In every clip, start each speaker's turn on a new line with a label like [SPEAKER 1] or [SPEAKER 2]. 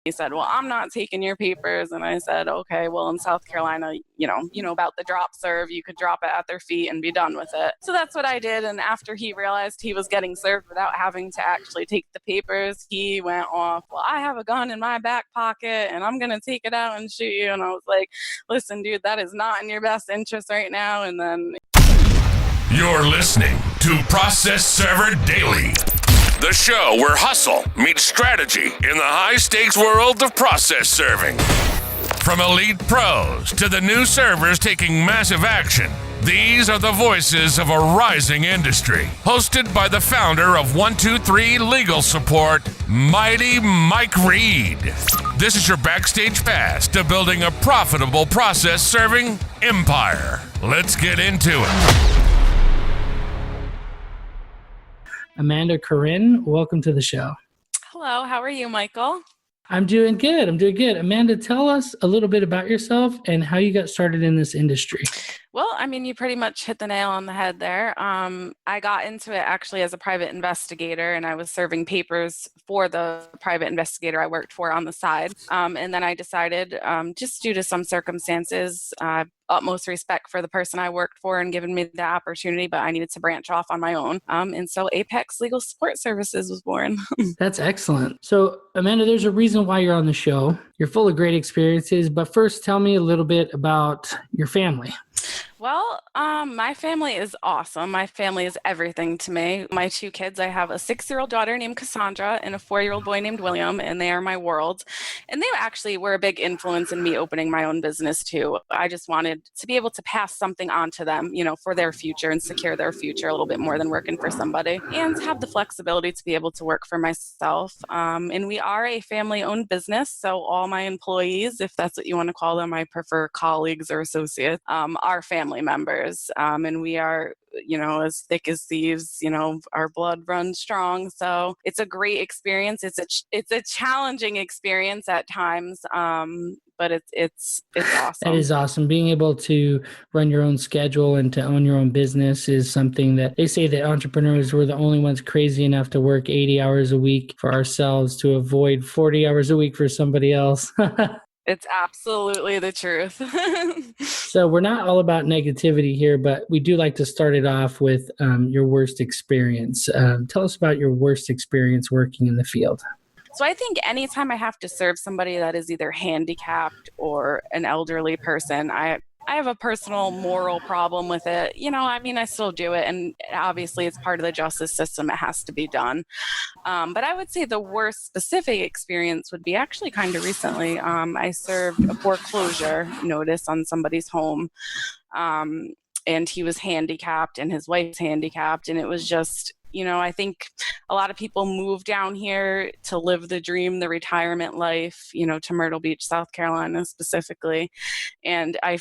[SPEAKER 1] he said, well, I'm not taking your papers. And I said, okay, well, in South Carolina, you know about the drop serve, you could drop it at their feet and be done with it. So that's what I did. And after he realized he was getting served without having to actually take the papers, he went off, well, I have a gun in my back pocket and I'm going to take it out and shoot you. And I was like, listen, dude, that is not in your best interest right now. And then
[SPEAKER 2] you're listening to Process Server Daily, the show where hustle meets strategy in the high-stakes world of process serving. From elite pros to the new servers taking massive action, these are the voices of a rising industry. Hosted by the founder of 123 Legal Support, Mighty Mike Reed. This is your backstage pass to building a profitable process serving empire. Let's get into it.
[SPEAKER 3] Amanda Curran, welcome to the show.
[SPEAKER 1] Hello, how are you, Michael?
[SPEAKER 3] I'm doing good. Amanda, tell us a little bit about yourself and how you got started in this industry.
[SPEAKER 1] Well, I mean, you pretty much hit the nail on the head there. I got into it actually as a private investigator, and I was serving papers for the private investigator I worked for on the side. And then I decided, just due to some circumstances, utmost respect for the person I worked for and given me the opportunity, but I needed to branch off on my own. And so Apex Legal Support Services was born.
[SPEAKER 3] That's excellent. So Amanda, there's a reason why you're on the show. You're full of great experiences, but first tell me a little bit about your family.
[SPEAKER 1] Well, my family is awesome. My family is everything to me. My two kids, I have a 6-year-old daughter named Cassandra and a 4-year-old boy named William, and they are my world. And they actually were a big influence in me opening my own business too. I just wanted to be able to pass something on to them, for their future and secure their future a little bit more than working for somebody, and have the flexibility to be able to work for myself. And we are a family-owned business, so all my employees, if that's what you want to call them, I prefer colleagues or associates, are family members, and we are, as thick as thieves. Our blood runs strong. So it's a great experience. It's a challenging experience at times, but it's awesome.
[SPEAKER 3] That is awesome. Being able to run your own schedule and to own your own business is something that they say that entrepreneurs were the only ones crazy enough to work 80 hours a week for ourselves to avoid 40 hours a week for somebody else.
[SPEAKER 1] It's absolutely the truth.
[SPEAKER 3] So we're not all about negativity here, but we do like to start it off with your worst experience. Tell us about your worst experience working in the field.
[SPEAKER 1] So I think anytime I have to serve somebody that is either handicapped or an elderly person, I have a personal moral problem with it. I still do it. And obviously it's part of the justice system. It has to be done. But I would say the worst specific experience would be actually kind of recently. I served a foreclosure notice on somebody's home. And he was handicapped and his wife's handicapped. And it was just, I think a lot of people move down here to live the dream, the retirement life, to Myrtle Beach, South Carolina specifically. And I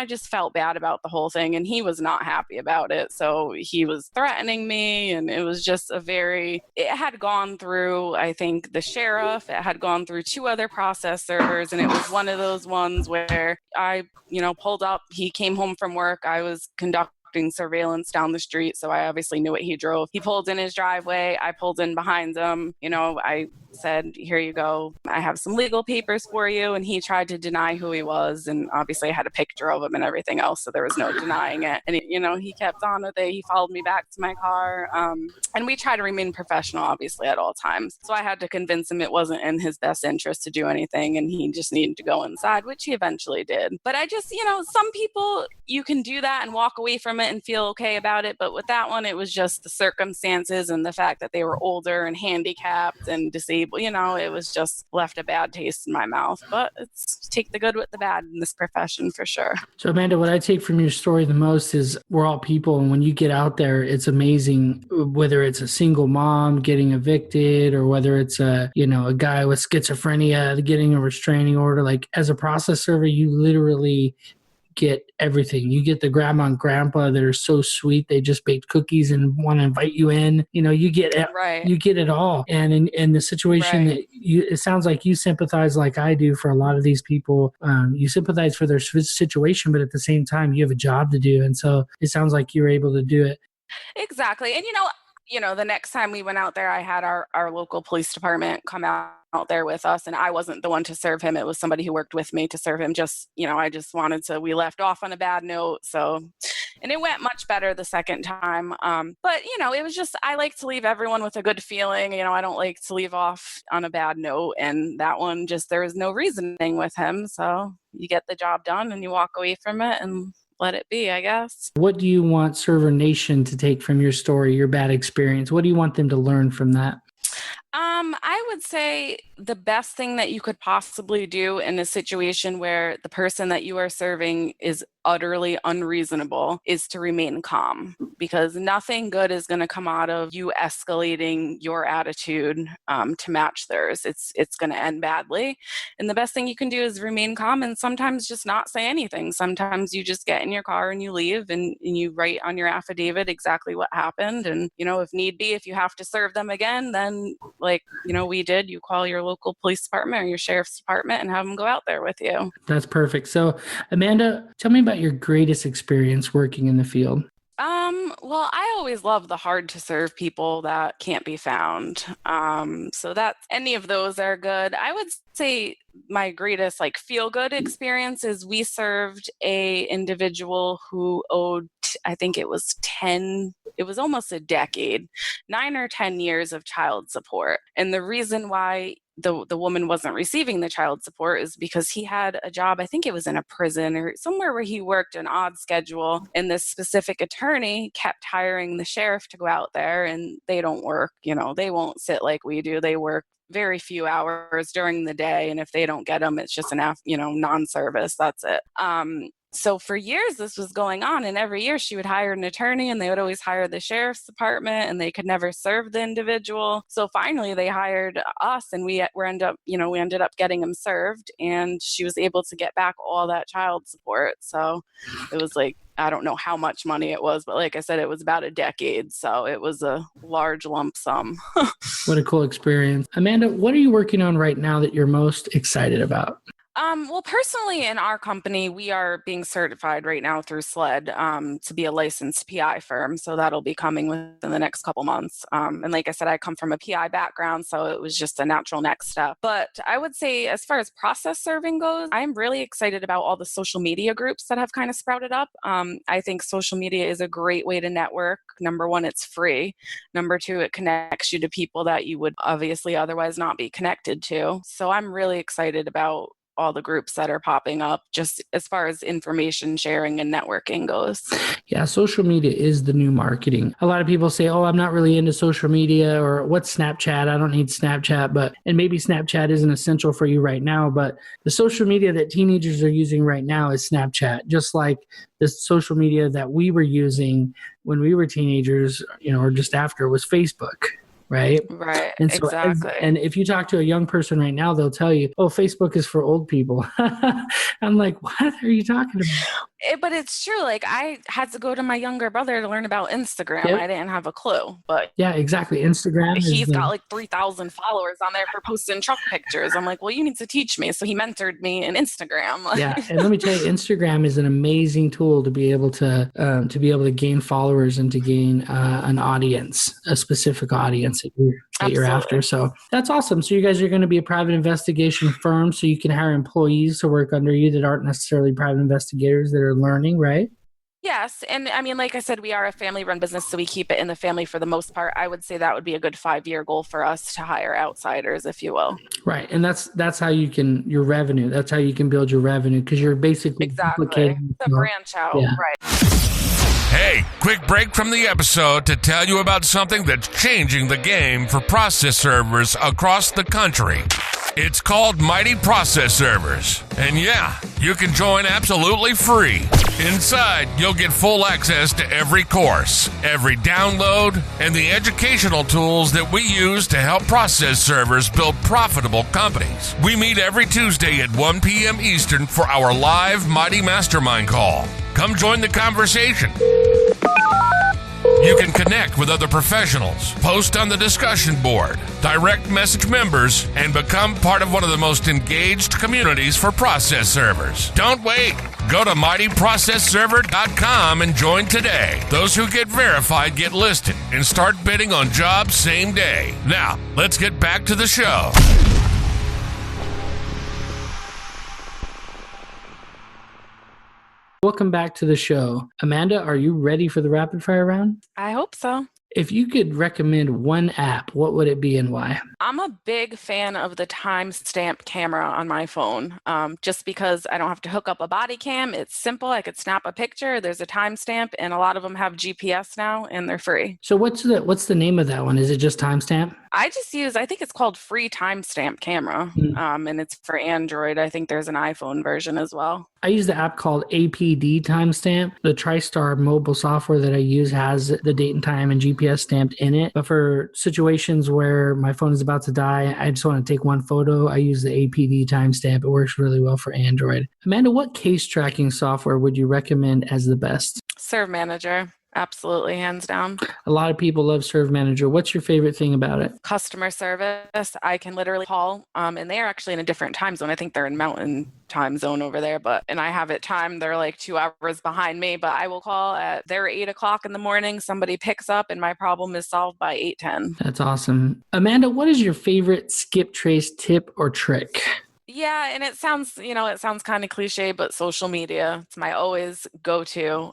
[SPEAKER 1] just felt bad about the whole thing, and he was not happy about it. So he was threatening me, and it was just it had gone through, I think, the sheriff, it had gone through 2 other process servers. And it was one of those ones where I, pulled up, he came home from work. I was conducting surveillance down the street, so I obviously knew what he drove. He pulled in his driveway. I pulled in behind him. I said, here you go. I have some legal papers for you. And he tried to deny who he was. And obviously I had a picture of him and everything else, so there was no denying it. And, he kept on with it. He followed me back to my car. And we try to remain professional, obviously, at all times. So I had to convince him it wasn't in his best interest to do anything, and he just needed to go inside, which he eventually did. But I just, some people, you can do that and walk away from it and feel okay about it. But with that one, it was just the circumstances and the fact that they were older and handicapped and disabled. It was just left a bad taste in my mouth. But it's take the good with the bad in this profession for sure.
[SPEAKER 3] So Amanda, what I take from your story the most is we're all people. And when you get out there, it's amazing, whether it's a single mom getting evicted or whether it's a guy with schizophrenia getting a restraining order. Like, as a process server, you literally get everything. You get the grandma and grandpa that are so sweet. They just baked cookies and want to invite you in. You get it.
[SPEAKER 1] Right.
[SPEAKER 3] You get it all. And in the situation that it sounds like you sympathize like I do for a lot of these people. You sympathize for their situation, but at the same time, you have a job to do. And so it sounds like you're able to do it.
[SPEAKER 1] Exactly. And, the next time we went out there, I had our local police department come out there with us, and I wasn't the one to serve him. It was somebody who worked with me to serve him. I just wanted to, we left off on a bad note. So, and it went much better the second time. But it was just, I like to leave everyone with a good feeling. I don't like to leave off on a bad note. And that one, there was no reasoning with him. So you get the job done and you walk away from it and let it be, I guess.
[SPEAKER 3] What do you want Server Nation to take from your story, your bad experience? What do you want them to learn from that?
[SPEAKER 1] I would say the best thing that you could possibly do in a situation where the person that you are serving is utterly unreasonable is to remain calm, because nothing good is going to come out of you escalating your attitude to match theirs. It's going to end badly. And the best thing you can do is remain calm and sometimes just not say anything. Sometimes you just get in your car and you leave and you write on your affidavit exactly what happened. And, if need be, if you have to serve them again, then we did, you call your local police department or your sheriff's department and have them go out there with you. That's perfect. So Amanda, tell me about your greatest experience working in the field. Well, I always love the hard to serve people that can't be found. So that any of those are good. I would say my greatest feel good experience is we served a individual who owed, I think it was almost a decade, 9 or 10 years of child support. And the reason why the woman wasn't receiving the child support is because he had a job, I think it was in a prison or somewhere where he worked an odd schedule. And this specific attorney kept hiring the sheriff to go out there, and they don't work, they won't sit like we do. They work very few hours during the day. And if they don't get them, it's just an, non-service. That's it. So for years, this was going on. And every year she would hire an attorney and they would always hire the sheriff's department and they could never serve the individual. So finally they hired us and we ended up getting him served, and she was able to get back all that child support. So it was I don't know how much money it was, but like I said, it was about a decade. So it was a large lump sum.
[SPEAKER 3] What a cool experience. Amanda, what are you working on right now that you're most excited about?
[SPEAKER 1] Well, personally, in our company, we are being certified right now through SLED to be a licensed PI firm. So that'll be coming within the next couple months. And like I said, I come from a PI background, so it was just a natural next step. But I would say as far as process serving goes, I'm really excited about all the social media groups that have kind of sprouted up. I think social media is a great way to network. Number one, it's free. Number two, it connects you to people that you would obviously otherwise not be connected to. So I'm really excited about all the groups that are popping up just as far as information sharing and networking goes.
[SPEAKER 3] Yeah, social media is the new marketing. A lot of people say, oh, I'm not really into social media, or what's Snapchat? I don't need Snapchat. And maybe Snapchat isn't essential for you right now, but the social media that teenagers are using right now is Snapchat, just like the social media that we were using when we were teenagers, or just after, was Facebook. Right.
[SPEAKER 1] And so, exactly.
[SPEAKER 3] And if you talk to a young person right now, they'll tell you, oh, Facebook is for old people. I'm like, what are you talking about?
[SPEAKER 1] But it's true. I had to go to my younger brother to learn about Instagram. Yep. I didn't have a clue, but
[SPEAKER 3] yeah, exactly. Instagram.
[SPEAKER 1] He's got 3,000 followers on there for posting truck pictures. I'm like, well, you need to teach me. So he mentored me in Instagram.
[SPEAKER 3] Yeah. And let me tell you, Instagram is an amazing tool to be able to gain followers and to gain an audience, a specific audience that you're after. So that's awesome. So you guys are going to be a private investigation firm, so you can hire employees to work under you that aren't necessarily private investigators that are learning, right?
[SPEAKER 1] Yes. And I mean, like I said, we are a family-run business, so we keep it in the family for the most part. I would say that would be a good 5-year goal for us to hire outsiders, if you will.
[SPEAKER 3] Right. And that's how you can, your revenue, that's how you can build your revenue, because you're basically duplicating
[SPEAKER 1] the branch out. Yeah. Right.
[SPEAKER 2] Hey, quick break from the episode to tell you about something that's changing the game for process servers across the country. It's called Mighty Process Servers. And yeah, you can join absolutely free. Inside, you'll get full access to every course, every download, and the educational tools that we use to help process servers build profitable companies. We meet every Tuesday at 1 p.m. Eastern for our live Mighty Mastermind call. Come join the conversation. You can connect with other professionals, post on the discussion board, direct message members, and become part of one of the most engaged communities for process servers. Don't wait. Go to mightyprocessserver.com and join today. Those who get verified get listed and start bidding on jobs same day. Now, let's get back to the show.
[SPEAKER 3] Welcome back to the show. Amanda, are you ready for the rapid fire round?
[SPEAKER 1] I hope so.
[SPEAKER 3] If you could recommend one app, what would it be and why?
[SPEAKER 1] I'm a big fan of the timestamp camera on my phone, just because I don't have to hook up a body cam. It's simple. I could snap a picture. There's a timestamp, and a lot of them have GPS now, and they're free.
[SPEAKER 3] So what's the name of that one? Is it just timestamp?
[SPEAKER 1] I think it's called Free Timestamp Camera, and it's for Android. I think there's an iPhone version as well.
[SPEAKER 3] I use the app called APD Timestamp. The TriStar mobile software that I use has the date and time and GPS stamped in it. But for situations where my phone is about to die, I just want to take one photo, I use the APD Timestamp. It works really well for Android. Amanda, what case tracking software would you recommend as the best?
[SPEAKER 1] ServeManager. Absolutely, hands down.
[SPEAKER 3] A lot of people love ServeManager. What's your favorite thing about it?
[SPEAKER 1] Customer service. I can literally call, and they are actually in a different time zone. I think they're in Mountain time zone over there, and I have it timed. They're like 2 hours behind me, but I will call at their 8 o'clock in the morning. Somebody picks up, and my problem is solved by 8:10.
[SPEAKER 3] That's awesome. Amanda, what is your favorite skip trace tip or trick?
[SPEAKER 1] Yeah, and it sounds kind of cliche, but social media, it's my always go-to.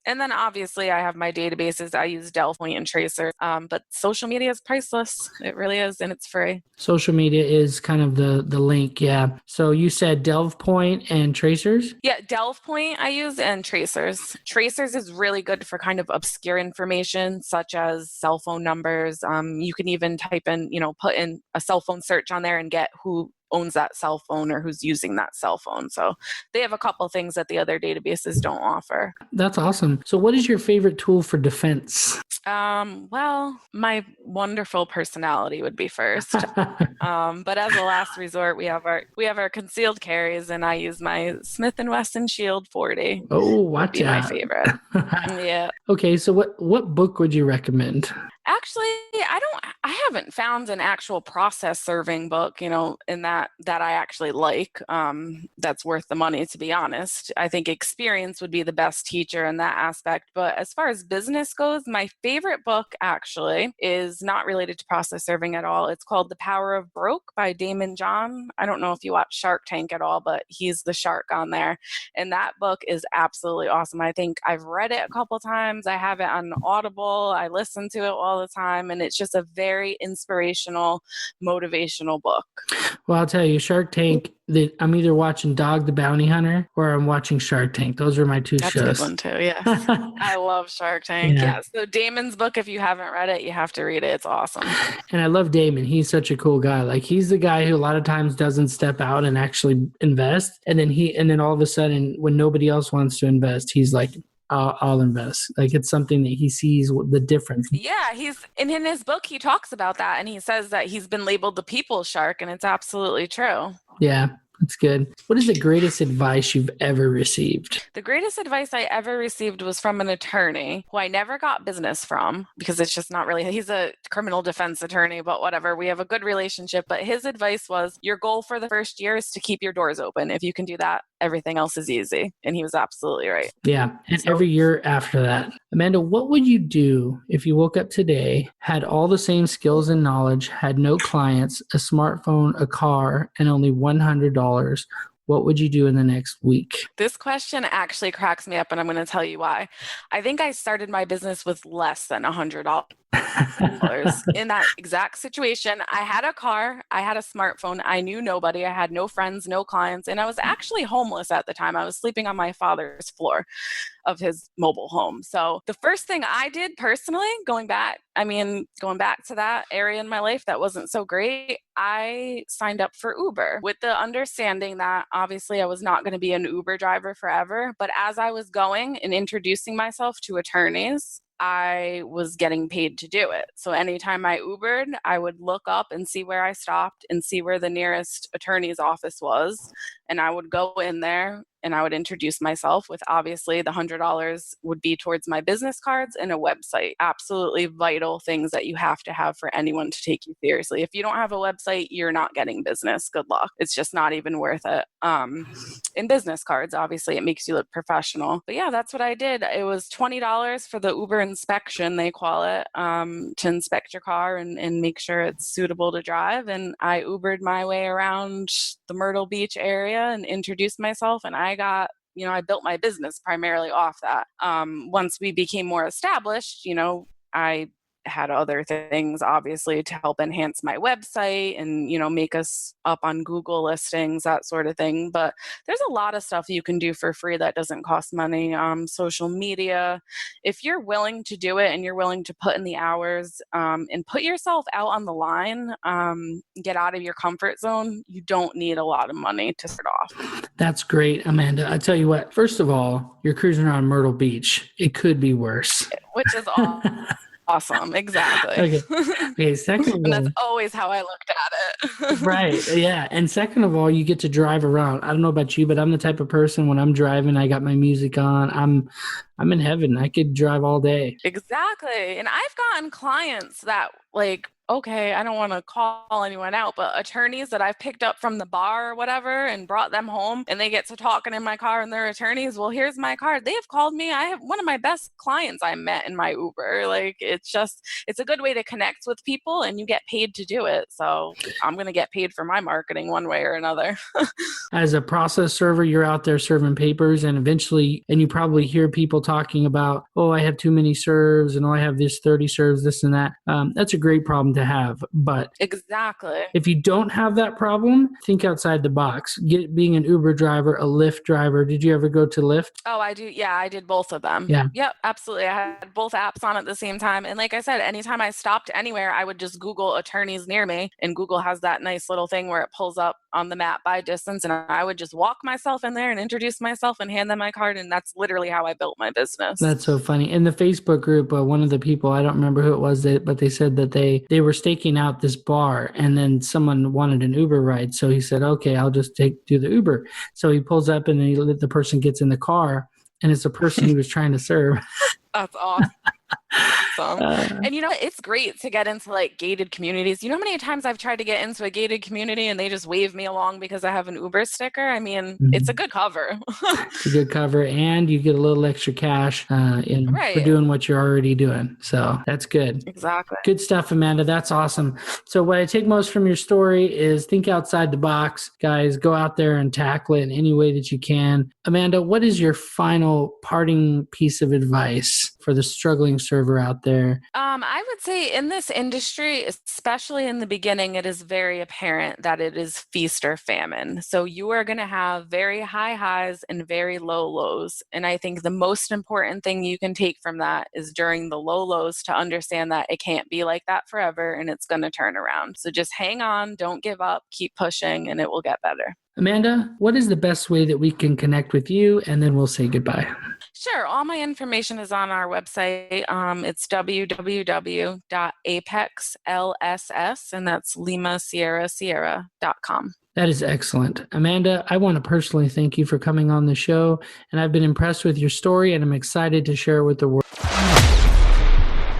[SPEAKER 1] And then obviously I have my databases. I use DelvePoint and Tracer, but social media is priceless. It really is, and it's free.
[SPEAKER 3] Social media is kind of the link, yeah. So you said DelvePoint and Tracers?
[SPEAKER 1] Yeah, DelvePoint I use and Tracers. Tracers is really good for kind of obscure information such as cell phone numbers. You can even type in, put in a cell phone search on there and get who owns that cell phone or who's using that cell phone. So they have a couple things that the other databases don't offer.
[SPEAKER 3] That's awesome. So what is your favorite tool for defense?
[SPEAKER 1] Well, my wonderful personality would be first. But as a last resort, we have our concealed carries, and I use my Smith & Wesson Shield 40.
[SPEAKER 3] Oh, watch out.
[SPEAKER 1] My favorite. Yeah.
[SPEAKER 3] Okay, so what book would you recommend?
[SPEAKER 1] Actually, I haven't found an actual process serving book, in that I actually like, that's worth the money, to be honest. I think experience would be the best teacher in that aspect. But as far as business goes, my favorite book actually is not related to process serving at all. It's called The Power of Broke by Damon John. I don't know if you watch Shark Tank at all, but he's the shark on there. And that book is absolutely awesome. I think I've read it a couple times. I have it on Audible. I listen to it all the time, and it's just a very inspirational, motivational book.
[SPEAKER 3] Well, I'll tell you, Shark Tank, I'm either watching Dog the Bounty Hunter or I'm watching Shark Tank. Those are my two shows.
[SPEAKER 1] That's a good one too, yeah. I love Shark Tank, yeah. So Damon's book, if you haven't read it, you have to read it. It's awesome.
[SPEAKER 3] And I love Damon. He's such a cool guy. Like, he's the guy who a lot of times doesn't step out and actually invest. And then all of a sudden, when nobody else wants to invest, he's like, I'll invest. Like, it's something that he sees the difference.
[SPEAKER 1] Yeah, in his book, he talks about that, and he says that he's been labeled the people's shark, and it's absolutely true.
[SPEAKER 3] Yeah, that's good. What is the greatest advice you've ever received?
[SPEAKER 1] The greatest advice I ever received was from an attorney who I never got business from, because it's just not really, he's a criminal defense attorney, but whatever. We have a good relationship. But his advice was, your goal for the first year is to keep your doors open. If you can do that, everything else is easy. And he was absolutely right.
[SPEAKER 3] Yeah. And every year after that. Amanda, what would you do if you woke up today, had all the same skills and knowledge, had no clients, a smartphone, a car, and only $100? What would you do in the next week?
[SPEAKER 1] This question actually cracks me up, and I'm going to tell you why. I think I started my business with less than $100. In that exact situation, I had a car, I had a smartphone, I knew nobody, I had no friends, no clients, and I was actually homeless at the time. I was sleeping on my father's floor of his mobile home. So the first thing I did personally, going back to that area in my life that wasn't so great, I signed up for Uber with the understanding that obviously I was not going to be an Uber driver forever. But as I was going and introducing myself to attorneys, I was getting paid to do it. So anytime I Ubered, I would look up and see where I stopped and see where the nearest attorney's office was. And I would go in there and I would introduce myself with, obviously, the $100 would be towards my business cards and a website. Absolutely vital things that you have to have for anyone to take you seriously. If you don't have a website, you're not getting business. Good luck. It's just not even worth it. In business cards, obviously, it makes you look professional. But yeah, that's what I did. It was $20 for the Uber inspection, they call it, to inspect your car and make sure it's suitable to drive. And I Ubered my way around the Myrtle Beach area and introduced myself, and I built my business primarily off that. Once we became more established, I had other things, obviously, to help enhance my website and, make us up on Google listings, that sort of thing. But there's a lot of stuff you can do for free that doesn't cost money. Social media, if you're willing to do it and you're willing to put in the hours and put yourself out on the line, get out of your comfort zone, you don't need a lot of money to start off.
[SPEAKER 3] That's great, Amanda. I tell you what, first of all, you're cruising around Myrtle Beach. It could be worse.
[SPEAKER 1] Which is all. Awesome. Exactly.
[SPEAKER 3] Okay. Second of all,
[SPEAKER 1] and that's always how I looked at it.
[SPEAKER 3] Right. Yeah. And second of all, you get to drive around. I don't know about you, but I'm the type of person, when I'm driving, I got my music on. I'm in heaven. I could drive all day.
[SPEAKER 1] Exactly. And I've gotten clients that, okay, I don't want to call anyone out, but attorneys that I've picked up from the bar or whatever and brought them home, and they get to talking in my car, and they're attorneys. Well, here's my card. They have called me. I have one of my best clients I met in my Uber. It's a good way to connect with people, and you get paid to do it. So I'm going to get paid for my marketing one way or another.
[SPEAKER 3] As a process server, you're out there serving papers, and you probably hear people talking about, oh, I have too many serves, and I have this 30 serves, this and that. That's a great problem to have. But
[SPEAKER 1] exactly,
[SPEAKER 3] if you don't have that problem, think outside the box. Being an Uber driver, a Lyft driver. Did you ever go to Lyft?
[SPEAKER 1] Oh, I do. Yeah, I did both of them.
[SPEAKER 3] Yeah.
[SPEAKER 1] Yep, absolutely. I had both apps on at the same time. And like I said, anytime I stopped anywhere, I would just Google attorneys near me. And Google has that nice little thing where it pulls up on the map by distance. And I would just walk myself in there and introduce myself and hand them my card. And that's literally how I built my business.
[SPEAKER 3] That's so funny. In the Facebook group, one of the people, I don't remember who it was, but they said that they were staking out this bar, and then someone wanted an Uber ride. So he said, okay, I'll just do the Uber. So he pulls up, and then the person gets in the car, and it's the person he was trying to serve.
[SPEAKER 1] That's awesome. And it's great to get into gated communities. You know how many times I've tried to get into a gated community and they just wave me along because I have an Uber sticker? I mean, It's a good cover.
[SPEAKER 3] It's a good cover, and you get a little extra cash for doing what you're already doing. So that's good.
[SPEAKER 1] Exactly.
[SPEAKER 3] Good stuff, Amanda. That's awesome. So what I take most from your story is think outside the box. Guys, go out there and tackle it in any way that you can. Amanda, what is your final parting piece of advice for the struggling server out there?
[SPEAKER 1] I would say in this industry, especially in the beginning, it is very apparent that it is feast or famine. So you are going to have very high highs and very low lows. And I think the most important thing you can take from that is during the low lows to understand that it can't be like that forever and it's going to turn around. So just hang on, don't give up, keep pushing, and it will get better.
[SPEAKER 3] Amanda, what is the best way that we can connect with you? And then we'll say goodbye.
[SPEAKER 1] Sure. All my information is on our website. It's www.apexlss, and that's Lima Sierra Sierra.com.
[SPEAKER 3] That is excellent. Amanda, I want to personally thank you for coming on the show, and I've been impressed with your story, and I'm excited to share it with the world.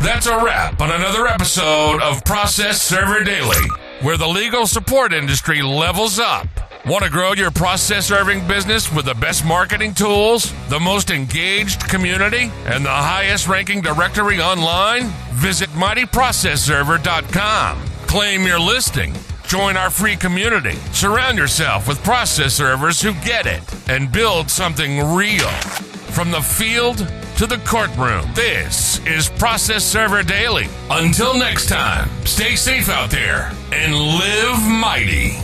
[SPEAKER 2] That's a wrap on another episode of Process Server Daily, where the legal support industry levels up. Want to grow your process serving business with the best marketing tools, the most engaged community, and the highest ranking directory online? Visit mightyprocessserver.com. Claim your listing. Join our free community. Surround yourself with process servers who get it and build something real. From the field to the courtroom, this is Process Server Daily. Until next time, stay safe out there and live mighty.